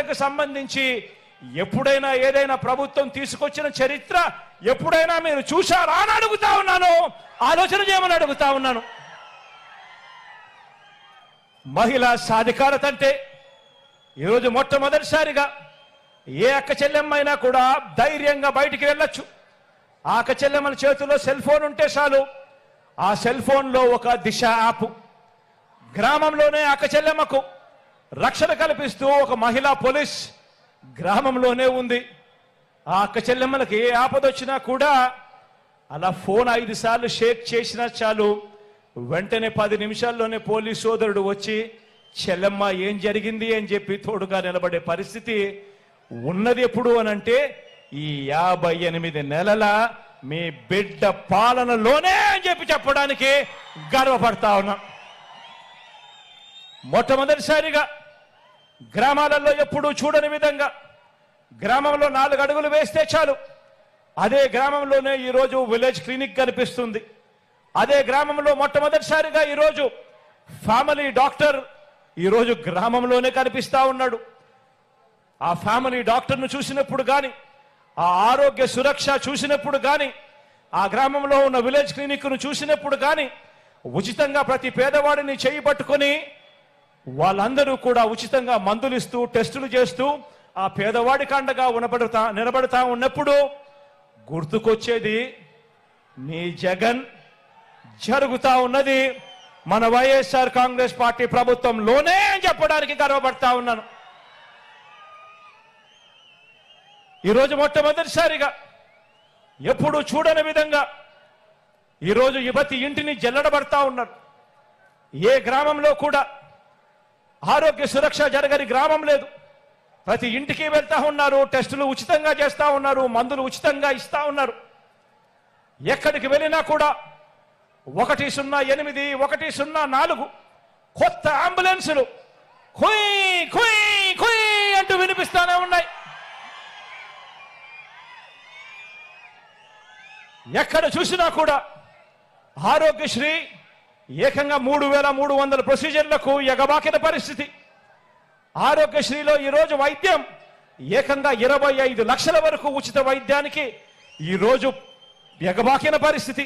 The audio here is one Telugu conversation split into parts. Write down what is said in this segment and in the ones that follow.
కు సంబంధించి ఎప్పుడైనా ఏదైనా ప్రభుత్వం తీసుకొచ్చిన చరిత్ర ఎప్పుడైనా మీరు చూశారా అని అడుగుతా ఉన్నాను. ఆలోచన చేయమని అడుగుతా ఉన్నాను. మహిళా సాధికారత అంటే ఈరోజు మొట్టమొదటిసారిగా ఏ అక్క చెల్లెమ్మైనా కూడా ధైర్యంగా బయటికి వెళ్ళొచ్చు. ఆ అక్క చెల్లెమ్మల చేతిలో సెల్ ఫోన్ ఉంటే చాలు, ఆ సెల్ ఫోన్లో ఒక దిశ యాప్, గ్రామంలోనే అక్క చెల్లెమ్మకు రక్షణ కల్పిస్తూ ఒక మహిళా పోలీస్ గ్రామంలోనే ఉంది. ఆ అక్క చెల్లెమ్మలకి ఏ ఆపద వచ్చినా కూడా అలా ఫోన్ 5 సార్లు షేక్ చేసినా చాలు, వెంటనే 10 నిమిషాల్లోనే పోలీస్ సోదరుడు వచ్చి చెల్లెమ్మ ఏం జరిగింది అని చెప్పి తోడుగా నిలబడే పరిస్థితి ఉన్నది. ఎప్పుడు అనంటే ఈ 58 నెలల మీ బిడ్డ పాలనలోనే అని చెప్పి చెప్పడానికి గర్వపడతా ఉన్నాం. మొట్టమొదటిసారిగా గ్రామాలలో ఎప్పుడూ చూడని విధంగా గ్రామంలో 4 అడుగులు వేస్తే చాలు, అదే గ్రామంలోనే ఈరోజు విలేజ్ క్లినిక్ కనిపిస్తుంది. అదే గ్రామంలో మొట్టమొదటిసారిగా ఈరోజు ఫ్యామిలీ డాక్టర్ ఈరోజు గ్రామంలోనే కనిపిస్తా ఉన్నాడు. ఆ ఫ్యామిలీ డాక్టర్ను చూసినప్పుడు కానీ, ఆ ఆరోగ్య సురక్ష చూసినప్పుడు కానీ, ఆ గ్రామంలో ఉన్న విలేజ్ క్లినిక్ను చూసినప్పుడు కానీ ఉచితంగా ప్రతి పేదవాడిని చేయి పట్టుకొని వాళ్ళందరూ కూడా ఉచితంగా మందులు ఇస్తూ టెస్టులు చేస్తూ ఆ పేదవాడికి అండగా నిలబడతా ఉన్నప్పుడు గుర్తుకొచ్చేది నీ జగన్ జరుగుతా ఉన్నది మన వైఎస్ఆర్ కాంగ్రెస్ పార్టీ ప్రభుత్వంలోనే అని చెప్పడానికి గర్వపడతా ఉన్నాను. ఈరోజు మొట్టమొదటిసారిగా ఎప్పుడు చూడని విధంగా ఈరోజు ప్రతి ఇంటిని జల్లడబడతా ఉన్నారు. ఏ గ్రామంలో కూడా ఆరోగ్య సురక్ష జరగని గ్రామం లేదు. ప్రతి ఇంటికి వెళ్తా ఉన్నారు, టెస్టులు ఉచితంగా చేస్తా ఉన్నారు, మందులు ఉచితంగా ఇస్తా ఉన్నారు. ఎక్కడికి వెళ్ళినా కూడా 108, 104 కొత్త అంబులెన్సులు కుయ్ కుయ్ కుయ్ అంటూ వినిపిస్తానే ఉన్నాయి. ఎక్కడ చూసినా కూడా ఆరోగ్యశ్రీ ఏకంగా 3300 ప్రొసీజర్లకు ఎగబాకిన పరిస్థితి. ఆరోగ్యశ్రీలో ఈరోజు వైద్యం ఏకంగా 25 లక్షల వరకు ఉచిత వైద్యానికి ఈరోజు ఎగబాకిన పరిస్థితి.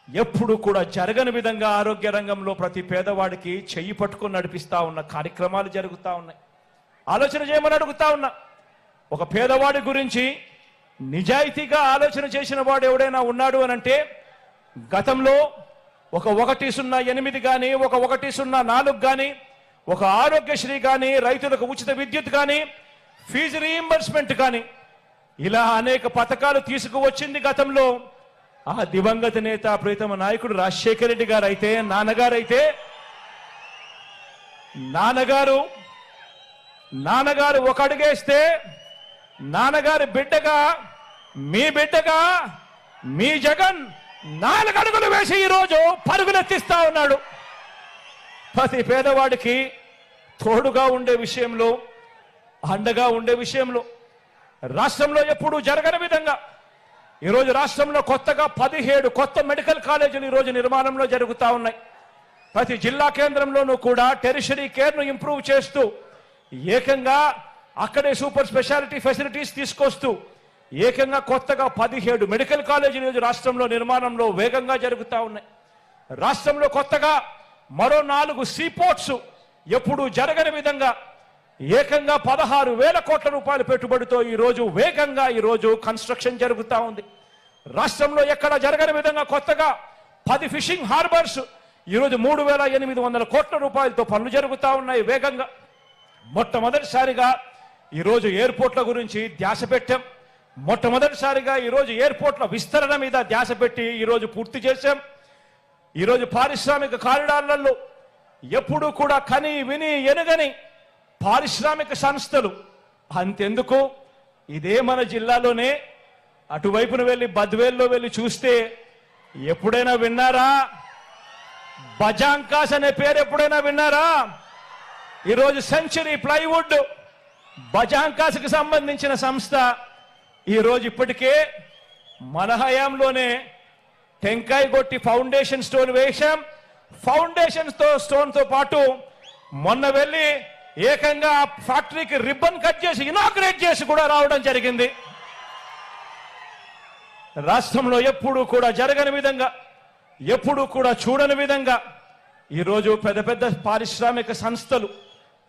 ఎప్పుడు కూడా జరగని విధంగా ఆరోగ్య రంగంలో ప్రతి పేదవాడికి చెయ్యి పట్టుకొని నడిపిస్తా ఉన్న కార్యక్రమాలు జరుగుతూ ఉన్నాయి. ఆలోచన చేయమని అడుగుతా ఉన్నా. ఒక పేదవాడి గురించి నిజాయితీగా ఆలోచన చేసిన వాడు ఎవడైనా ఉన్నాడు అనంటే గతంలో ఒక 108 కానీ, ఒక 104 కానీ, ఒక ఆరోగ్యశ్రీ కానీ, రైతులకు ఉచిత విద్యుత్ కానీ, ఫీజు రీయింబర్స్మెంట్ కానీ, ఇలా అనేక పథకాలు తీసుకువచ్చింది గతంలో ఆ దివంగత నేత ప్రీతమ నాయకుడు రాజశేఖర రెడ్డి గారు అయితే, నాన్నగారు ఒక అడుగేస్తే నాన్నగారి బిడ్డగా మీ జగన్ 4 అడుగులు వేసి ఈరోజు పరుగులెత్తిస్తా ఉన్నాడు. ప్రతి పేదవాడికి తోడుగా ఉండే విషయంలో, అండగా ఉండే విషయంలో రాష్ట్రంలో ఎప్పుడూ జరగని విధంగా ఈరోజు రాష్ట్రంలో కొత్తగా 17 కొత్త మెడికల్ కాలేజీలు ఈరోజు నిర్మాణంలో జరుగుతూ ఉన్నాయి. ప్రతి జిల్లా కేంద్రంలోనూ కూడా టెరిషరీ కేర్ను ఇంప్రూవ్ చేస్తూ ఏకంగా అక్కడే సూపర్ స్పెషాలిటీ ఫెసిలిటీస్ తీసుకొస్తూ ఏకంగా కొత్తగా 17 మెడికల్ కాలేజీలు ఈరోజు రాష్ట్రంలో నిర్మాణంలో వేగంగా జరుగుతూ ఉన్నాయి. రాష్ట్రంలో కొత్తగా మరో 4 సీపోర్ట్స్ ఎప్పుడూ జరగని విధంగా ఏకంగా 16,000 కోట్ల రూపాయల పెట్టుబడితో ఈరోజు వేగంగా కన్స్ట్రక్షన్ జరుగుతూ ఉంది. రాష్ట్రంలో ఎక్కడ జరగని విధంగా కొత్తగా 10 ఫిషింగ్ హార్బర్స్ ఈరోజు 3,800 కోట్ల రూపాయలతో పనులు జరుగుతూ ఉన్నాయి వేగంగా. మొట్టమొదటిసారిగా ఈరోజు ఎయిర్పోర్ట్ల గురించి ధ్యాస పెట్టాం. మొట్టమొదటిసారిగా ఈరోజు ఎయిర్పోర్ట్ల విస్తరణ మీద ధ్యాస పెట్టి ఈరోజు పూర్తి చేశాం. ఈరోజు పారిశ్రామిక కారిడార్లలో ఎప్పుడూ కూడా కని విని ఎనుగని పారిశ్రామిక సంస్థలు, అంతెందుకు ఇదే మన జిల్లాలోనే అటువైపున వెళ్ళి బద్వేల్లో వెళ్ళి చూస్తే ఎప్పుడైనా విన్నారా? బజాంకాస్ అనే పేరు ఎప్పుడైనా విన్నారా? ఈరోజు సెంచరీ ప్లైవుడ్ బజాంకాస్కి సంబంధించిన సంస్థ ఈరోజు ఇప్పటికే మన హయాంలోనే టెంకాయ కొట్టి ఫౌండేషన్ స్టోన్ వేశాం. ఫౌండేషన్ స్టోన్ తో పాటు మొన్న వెళ్ళి ఏకంగా ఆ ఫ్యాక్టరీకి రిబ్బన్ కట్ చేసి ఇనాగ్రేట్ చేసి కూడా రావడం జరిగింది. రాష్ట్రంలో ఎప్పుడూ కూడా జరగని విధంగా, ఎప్పుడూ కూడా చూడని విధంగా ఈరోజు పెద్ద పెద్ద పారిశ్రామిక సంస్థలు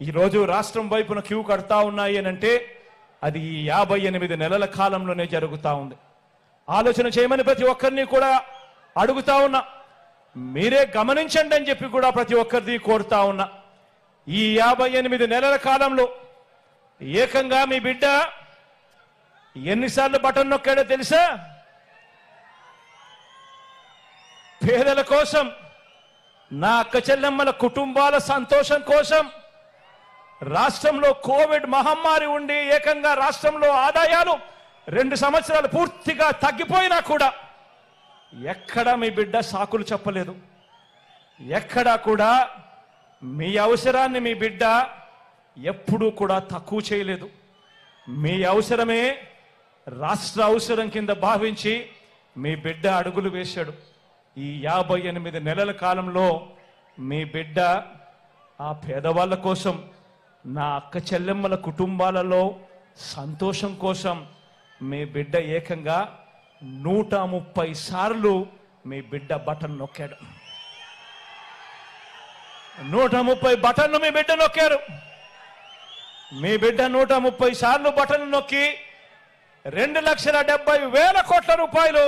ఈరోజు రాష్ట్రం వైపున క్యూ కడతా ఉన్నాయి అంటే అది ఈ 58 నెలల కాలంలోనే జరుగుతూ ఉంది. ఆలోచన చేయమని ప్రతి ఒక్కరిని కూడా అడుగుతా ఉన్నా, మీరే గమనించండి అని చెప్పి కూడా ప్రతి ఒక్కరిని కోరుతా ఉన్నా. ఈ 58 నెలల కాలంలో ఏకంగా మీ బిడ్డ ఎన్నిసార్లు బటన్ నొక్కాడో తెలుసా? పేదల కోసం, నా అక్క చెల్లెమ్మల కుటుంబాల సంతోషం కోసం, రాష్ట్రంలో కోవిడ్ మహమ్మారి ఉండి ఏకంగా రాష్ట్రంలో ఆదాయాలు 2 సంవత్సరాలు పూర్తిగా తగ్గిపోయినా కూడా ఎక్కడా మీ బిడ్డ సాకులు చెప్పలేదు. ఎక్కడా కూడా మీ అవసరాన్ని మీ బిడ్డ ఎప్పుడూ కూడా తక్కువ చేయలేదు. మీ అవసరమే రాష్ట్ర అవసరం కింద భావించి మీ బిడ్డ అడుగులు వేశాడు. ఈ 58 నెలల కాలంలో మీ బిడ్డ ఆ పేదవాళ్ళ కోసం, నా అక్క చెల్లెమ్మల కుటుంబాలలో సంతోషం కోసం మీ బిడ్డ ఏకంగా 130 సార్లు మీ బిడ్డ బటన్ నొక్కాడు. 130 బటన్లు మీ బిడ్డ నొక్కారు. మీ బిడ్డ 130 సార్లు బటన్ నొక్కి 2,70,000 కోట్ల రూపాయలు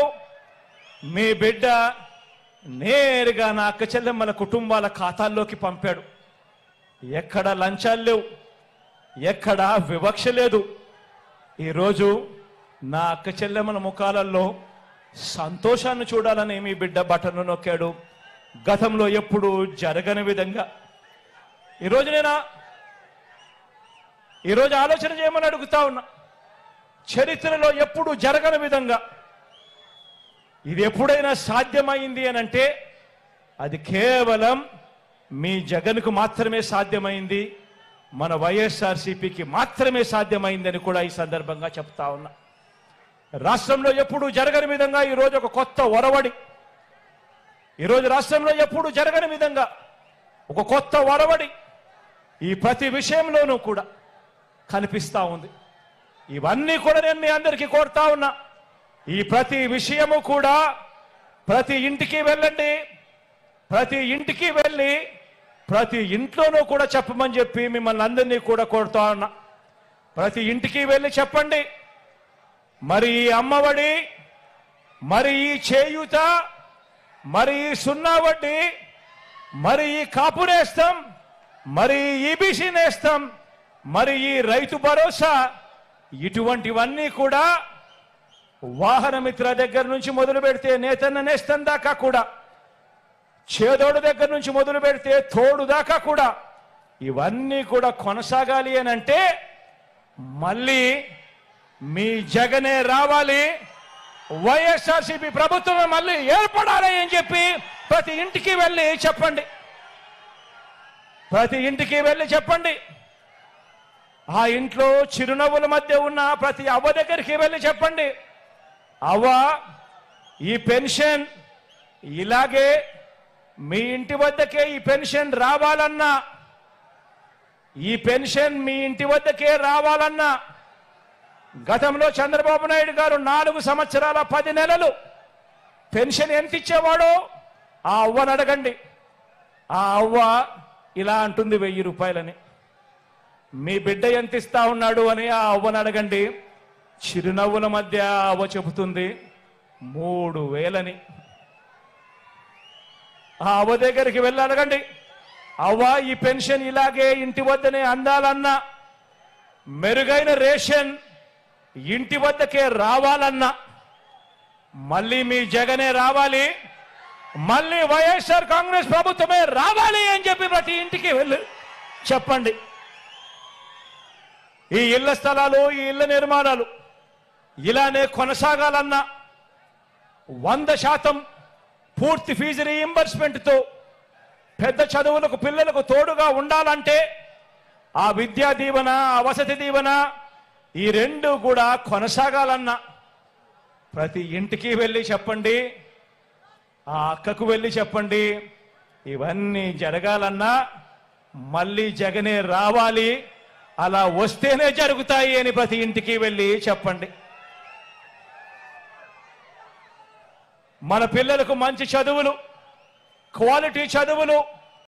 మీ బిడ్డ నేరుగా నా అక్క చెల్లెమ్మల కుటుంబాల ఖాతాల్లోకి పంపాడు. ఎక్కడ లంచాలు లేవు, ఎక్కడ వివక్ష లేదు. ఈరోజు నా అక్క చెల్లెమ్మల ముఖాలలో సంతోషాన్ని చూడాలని మీ బిడ్డ బటన్ను నొక్కాడు. గతంలో ఎప్పుడు జరగని విధంగా ఈరోజు ఆలోచన చేయమని అడుగుతా ఉన్నా. చరిత్రలో ఎప్పుడు జరగని విధంగా ఇది ఎప్పుడైనా సాధ్యమైంది అని అంటే అది కేవలం మీ జగన్కు మాత్రమే సాధ్యమైంది, మన వైఎస్ఆర్సీపీకి మాత్రమే సాధ్యమైందని కూడా ఈ సందర్భంగా చెప్తా ఉన్నా. రాష్ట్రంలో ఎప్పుడు జరగని విధంగా ఈరోజు ఒక కొత్త ఒరవడి, ఈరోజు రాష్ట్రంలో ఎప్పుడు జరగని విధంగా ఒక కొత్త ఒరవడి ఈ ప్రతి విషయంలోనూ కూడా కనిపిస్తా ఉంది. ఇవన్నీ కూడా నేను మీ అందరికీ కోరుతా ఉన్నా. ఈ ప్రతి విషయము కూడా ప్రతి ఇంటికి వెళ్ళండి, ప్రతి ఇంటికి వెళ్ళి ప్రతి ఇంట్లోనూ కూడా చెప్పమని చెప్పి మిమ్మల్ని అందరినీ కూడా కోరుతా ఉన్నా. ప్రతి ఇంటికి వెళ్ళి చెప్పండి, మరి ఈ అమ్మఒడి, మరి ఈ చేయూత, మరి ఈ 0 వడ్డీ, మరి ఈ కాపు నేస్తం, మరి ఈ ఈబీసీ నేస్తం, మరి ఈ రైతు భరోసా, ఇటువంటివన్నీ కూడా వాహన మిత్ర దగ్గర నుంచి మొదలు పెడితే నేతన్న నేస్తం దాకా కూడా, చేదోడు దగ్గర నుంచి మొదలు పెడితే తోడు దాకా కూడా ఇవన్నీ కూడా కొనసాగాలి అని అంటే మళ్ళీ మీ జగనే రావాలి, వైఎస్ఆర్సీపీ ప్రభుత్వమే మళ్ళీ ఏర్పడాలి అని చెప్పి ప్రతి ఇంటికి వెళ్ళి చెప్పండి. ప్రతి ఇంటికి వెళ్ళి చెప్పండి. ఆ ఇంట్లో చిరునవ్వుల మధ్య ఉన్న ప్రతి అవ్వ దగ్గరికి వెళ్ళి చెప్పండి, అవ్వ ఈ పెన్షన్ ఇలాగే మీ ఇంటి వద్దకే ఈ పెన్షన్ రావాలన్నా, ఈ పెన్షన్ మీ ఇంటి వద్దకే రావాలన్నా గతంలో చంద్రబాబు నాయుడు గారు 4 సంవత్సరాల 10 నెలలు పెన్షన్ ఎంత ఇచ్చేవాడో ఆ అవ్వను అడగండి. ఆ అవ్వ ఇలా అంటుంది 1000 రూపాయలని. మీ బిడ్డ ఎంత ఇస్తా ఉన్నాడు అని ఆ అవ్వను అడగండి. చిరునవ్వుల మధ్య అవ్వ చెబుతుంది 3000 అని. ఆ అవ్వ దగ్గరికి వెళ్ళి అడగండి, అవ్వ ఈ పెన్షన్ ఇలాగే ఇంటి వద్దనే అందాలన్నా, మెరుగైన రేషన్ ఇంటి వద్దకే రావాలన్నా మళ్ళీ మీ జగనే రావాలి, మళ్ళీ వైఎస్ఆర్ కాంగ్రెస్ ప్రభుత్వమే రావాలి అని చెప్పి ప్రతి ఇంటికి వెళ్ళి చెప్పండి. ఈ ఇళ్ల స్థలాలు, ఈ ఇళ్ల నిర్మాణాలు ఇలానే కొనసాగాలన్నా 100% పూర్తి ఫీజు రీయింబర్స్మెంట్తో పెద్ద చదువులకు పిల్లలకు తోడుగా ఉండాలంటే ఆ విద్యా దీవెన, ఆ వసతి దీవెన ఈ 2 కూడా కొనసాగాలన్నా ప్రతి ఇంటికి వెళ్ళి చెప్పండి, ఆ అక్కకు వెళ్ళి చెప్పండి. ఇవన్నీ జరగాలన్నా మళ్ళీ జగనే రావాలి, అలా వస్తేనే జరుగుతాయి అని ప్రతి ఇంటికి వెళ్ళి చెప్పండి. మన పిల్లలకు మంచి చదువులు, క్వాలిటీ చదువులు,